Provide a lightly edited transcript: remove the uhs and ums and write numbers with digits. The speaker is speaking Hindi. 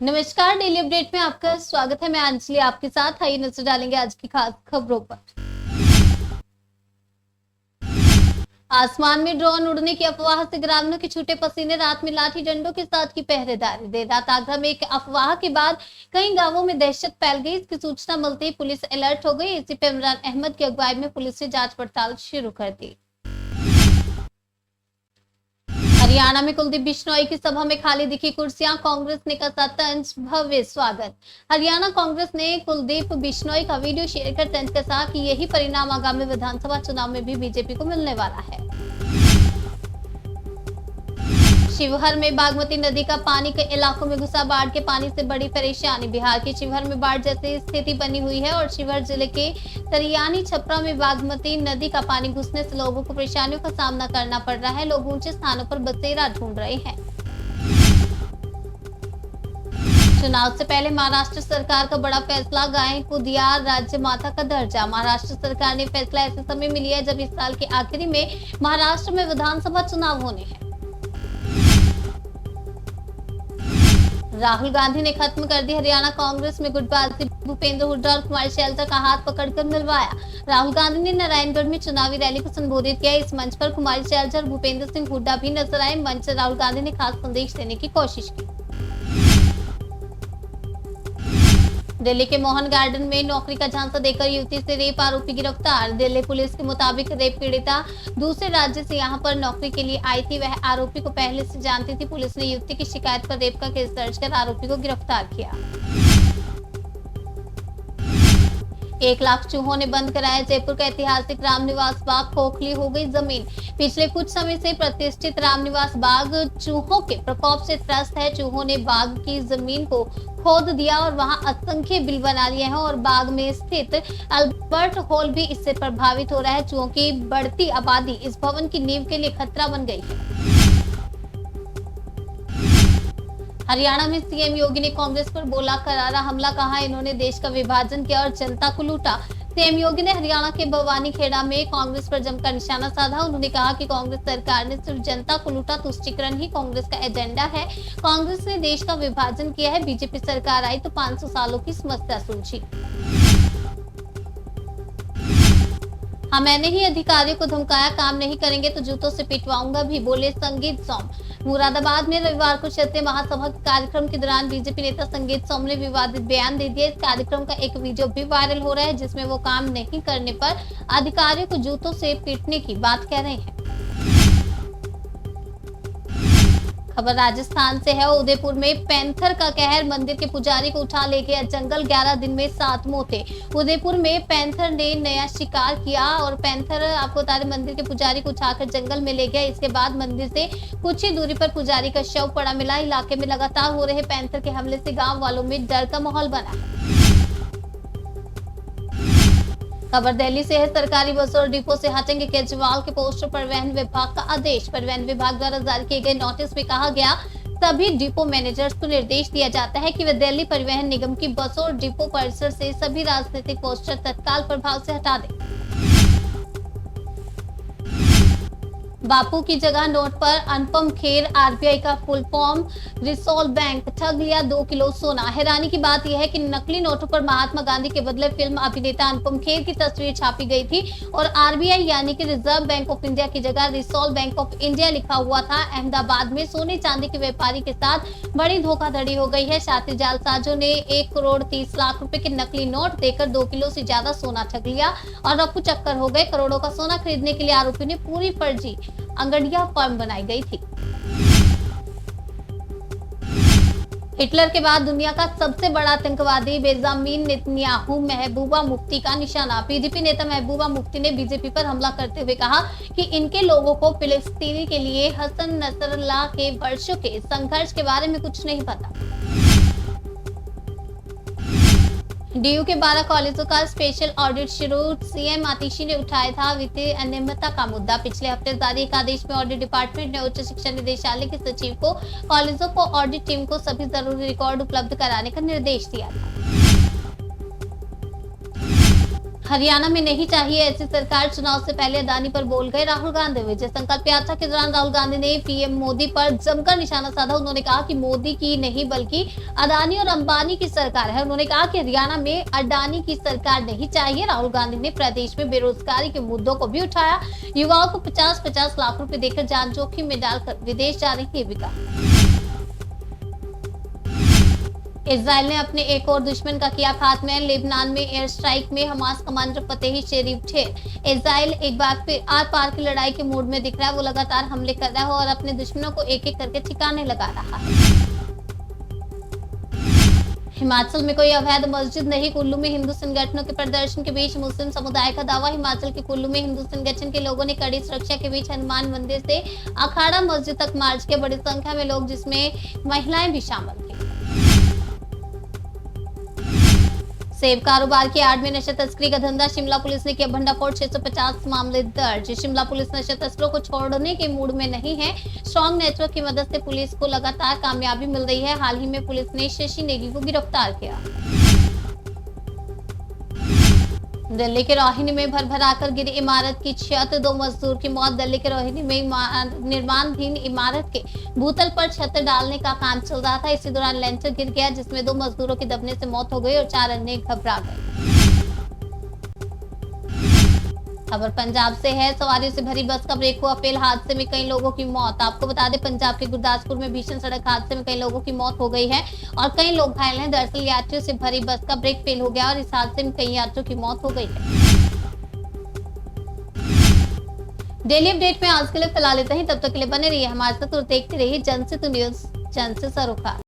नमस्कार, डेली अपडेट में आपका स्वागत है। मैं अंजलि आपके साथ। आइए नजर डालेंगे आज की खास खबरों पर। आसमान में ड्रोन उड़ने की अफवाह से ग्रामीणों के छूटे पसीने, रात में लाठी डंडों के साथ की पहरेदारी। देर रात आगरा में एक अफवाह के बाद कई गांवों में दहशत फैल गई। इसकी सूचना मिलते ही पुलिस अलर्ट हो गई। एसीपी इमरान अहमद की अगुवाई में पुलिस ने जांच पड़ताल शुरू कर दी। हरियाणा में कुलदीप बिश्नोई की सभा में खाली दिखी कुर्सियां, कांग्रेस ने कसा तंज, भव्य स्वागत। हरियाणा कांग्रेस ने कुलदीप बिश्नोई का वीडियो शेयर कर तंज कसा कि यही परिणाम आगामी विधानसभा चुनाव में भी बीजेपी को मिलने वाला है। शिवहर में बागमती नदी का पानी के इलाकों में घुसा, बाढ़ के पानी से बड़ी परेशानी। बिहार के शिवहर में बाढ़ जैसी स्थिति बनी हुई है और शिवहर जिले के तरियानी छपरा में बागमती नदी का पानी घुसने से लोगों को परेशानियों का सामना करना पड़ रहा है। लोग ऊंचे स्थानों पर बसेरा ढूंढ रहे हैं। चुनाव से पहले महाराष्ट्र सरकार का बड़ा फैसला, गाय को दिया राज्य माता का दर्जा। महाराष्ट्र सरकार ने फैसला ऐसे समय में लिया जब इस साल के आखिरी में महाराष्ट्र में विधानसभा चुनाव होने हैं। राहुल गांधी ने खत्म कर दी हरियाणा कांग्रेस में गुटबाजी। भूपेंद्र हुड्डा और कुमारी शैलजा का हाथ पकड़कर मिलवाया। राहुल गांधी ने नारायणगढ़ में चुनावी रैली को संबोधित किया। इस मंच पर कुमारी शैलजा और भूपेंद्र सिंह हुड्डा भी नजर आए। मंच से राहुल गांधी ने खास संदेश देने की कोशिश की। दिल्ली के मोहन गार्डन में नौकरी का झांसा देकर युवती से रेप आरोपी गिरफ्तार। दिल्ली पुलिस के मुताबिक रेप पीड़िता दूसरे राज्य से यहां पर नौकरी के लिए आई थी। वह आरोपी को पहले से जानती थी। पुलिस ने युवती की शिकायत पर रेप का केस दर्ज कर आरोपी को गिरफ्तार किया। 1 लाख चूहों ने बंद कराया जयपुर का ऐतिहासिक रामनिवास बाग। खोखली हो गई जमीन। पिछले कुछ समय से प्रतिष्ठित रामनिवास बाग चूहों के प्रकोप से त्रस्त है। चूहों ने बाग की जमीन को खोद दिया और वहां असंख्य बिल बना लिए हैं और बाग में स्थित अल्बर्ट हॉल भी इससे प्रभावित हो रहा है। चूहों की बढ़ती आबादी इस भवन की नींव के लिए खतरा बन गई है। हरियाणा में सीएम योगी ने कांग्रेस पर बोला करारा हमला, कहा इन्होंने देश का विभाजन किया और जनता को लूटा। सीएम योगी ने हरियाणा के भवानीखेड़ा में कांग्रेस पर जमकर निशाना साधा। उन्होंने कहा कि कांग्रेस सरकार ने सिर्फ जनता को लूटा। तुष्टीकरण ही कांग्रेस का एजेंडा है। कांग्रेस ने देश का विभाजन किया है। बीजेपी सरकार आई तो 500 सालों की समस्या सुलझी। हाँ, मैंने ही अधिकारियों को धमकाया, काम नहीं करेंगे तो जूतों से पिटवाऊंगा भी, बोले संगीत सोम। मुरादाबाद में रविवार को क्षत्रिय महासभा के कार्यक्रम के दौरान बीजेपी नेता संगीत सोम ने विवादित बयान दे दिया। इस कार्यक्रम का एक वीडियो भी वायरल हो रहा है जिसमें वो काम नहीं करने पर अधिकारियों को जूतों से पीटने की बात कह रहे हैं। खबर राजस्थान से है। उदयपुर में पैंथर का कहर, मंदिर के पुजारी को उठा ले गया जंगल। 11 दिन में 7 मौतें। उदयपुर में पैंथर ने नया शिकार किया और पैंथर आपको बता दें मंदिर के पुजारी को उठाकर जंगल में ले गया। इसके बाद मंदिर से कुछ ही दूरी पर पुजारी का शव पड़ा मिला। इलाके में लगातार हो रहे पैंथर के हमले से गाँव वालों में डर का माहौल बना है। खबर दिल्ली से है। सरकारी बसों और डिपो से हटेंगे केजरीवाल के पोस्टर। परिवहन विभाग का आदेश। परिवहन विभाग द्वारा जारी किए गए नोटिस में कहा गया सभी डिपो मैनेजर्स को निर्देश दिया जाता है कि वे दिल्ली परिवहन निगम की बसों और डिपो परिसर से सभी राजनीतिक पोस्टर तत्काल प्रभाव से हटा दें। बापू की जगह नोट पर अनुपम खेर, आरबीआई का फुल फॉर्म रिसोल बैंक, ठग लिया 2 किलो सोना। हैरानी की बात यह है कि नकली नोटों पर महात्मा गांधी के बदले फिल्म अभिनेता अनुपम खेर की तस्वीर छापी गई थी और आरबीआई यानी कि रिजर्व बैंक ऑफ इंडिया की जगह रिसोल बैंक ऑफ इंडिया लिखा हुआ था। अहमदाबाद में सोने चांदी के व्यापारी के साथ बड़ी धोखाधड़ी हो गई है। शातिर जालसाजों ने 1 करोड़ 30 लाख रुपए के नकली नोट देकर 2 किलो से ज्यादा सोना ठग लिया और रफू चक्कर हो गए। करोड़ों का सोना खरीदने के लिए आरोपी ने पूरी फर्जी अंगड़िया फर्म बनाई गई थी। हिटलर के बाद दुनिया का सबसे बड़ा आतंकवादी बेंजामिन नेतन्याहू महबूबा मुफ्ती का निशाना। पीडीपी नेता महबूबा मुफ्ती ने बीजेपी पर हमला करते हुए कहा कि इनके लोगों को फिलिस्तीनी के लिए हसन नसरल्लाह के वर्षों के संघर्ष के बारे में कुछ नहीं पता। डीयू के 12 कॉलेजों का स्पेशल ऑडिट शुरू। सीएम आतिशी ने उठाया था वित्तीय अनियमितता का मुद्दा। पिछले हफ्ते जारी एक आदेश में ऑडिट डिपार्टमेंट ने उच्च शिक्षा निदेशालय के सचिव को कॉलेजों को ऑडिट टीम को सभी जरूरी रिकॉर्ड उपलब्ध कराने का निर्देश दिया था। हरियाणा में नहीं चाहिए ऐसी सरकार, चुनाव से पहले अदानी पर बोल गए राहुल गांधी। विजय संकल्प यात्रा के दौरान राहुल गांधी ने पीएम मोदी पर जमकर निशाना साधा। उन्होंने कहा कि मोदी की नहीं बल्कि अदानी और अंबानी की सरकार है। उन्होंने कहा कि हरियाणा में अडानी की सरकार नहीं चाहिए। राहुल गांधी ने प्रदेश में बेरोजगारी के मुद्दों को भी उठाया। युवाओं को 50-50 लाख रुपए देकर जान जोखिम में डालकर विदेश जाने की भी कहा। इजराइल ने अपने एक और दुश्मन का किया खात्मा। लेबनान में एयर स्ट्राइक में हमास कमांडर फतेही शेरीफ ढेर। इजराइल एक बार फिर आर पार की लड़ाई के मूड में दिख रहा है। वो लगातार हमले कर रहा है और अपने दुश्मनों को एक एक करके ठिकाने लगा रहा है। हिमाचल में कोई अवैध मस्जिद नहीं। कुल्लू में हिंदू संगठनों के प्रदर्शन के बीच मुस्लिम समुदाय का दावा। हिमाचल के कुल्लू में हिंदू संगठन के लोगों ने कड़ी सुरक्षा के बीच हनुमान मंदिर से अखाड़ा मस्जिद तक मार्च किया। बड़ी संख्या में लोग, जिसमें महिलाएं भी शामिल थी। सेब कारोबार की आड़ में नशा तस्करी का धंधा। शिमला पुलिस ने किया भंडाफोड़। 650 मामले दर्ज। शिमला पुलिस नशा तस्करों को छोड़ने के मूड में नहीं है। स्ट्रॉन्ग नेटवर्क की मदद से पुलिस को लगातार कामयाबी मिल रही है। हाल ही में पुलिस ने शशि नेगी को गिरफ्तार किया। दिल्ली के रोहिणी में भरभराकर गिरी इमारत की छत, 2 मजदूर की मौत। दिल्ली के रोहिणी में निर्माणाधीन इमारत के भूतल पर छत डालने का काम चल रहा था। इसी दौरान लेंटर गिर गया, जिसमें 2 मजदूरों की दबने से मौत हो गई और 4 अन्य घबरा गए। खबर पंजाब से है। सवारियों से भरी बस का ब्रेक हुआ फेल। हादसे में कई लोगों की मौत। आपको बता दें, पंजाब के गुरदासपुर में भीषण सड़क हादसे में कई लोगों की मौत हो गई है और कई लोग घायल हैं। दरअसल यात्रियों से भरी बस का ब्रेक फेल हो गया और इस हादसे में कई यात्रियों की मौत हो गई है। डेली अपडेट में आज के लिए फिलहाल इतना ही। तब तक के लिए बने रहिए हमारे साथ और देखते रहिए जनसेतु न्यूज, जन से सरोकार।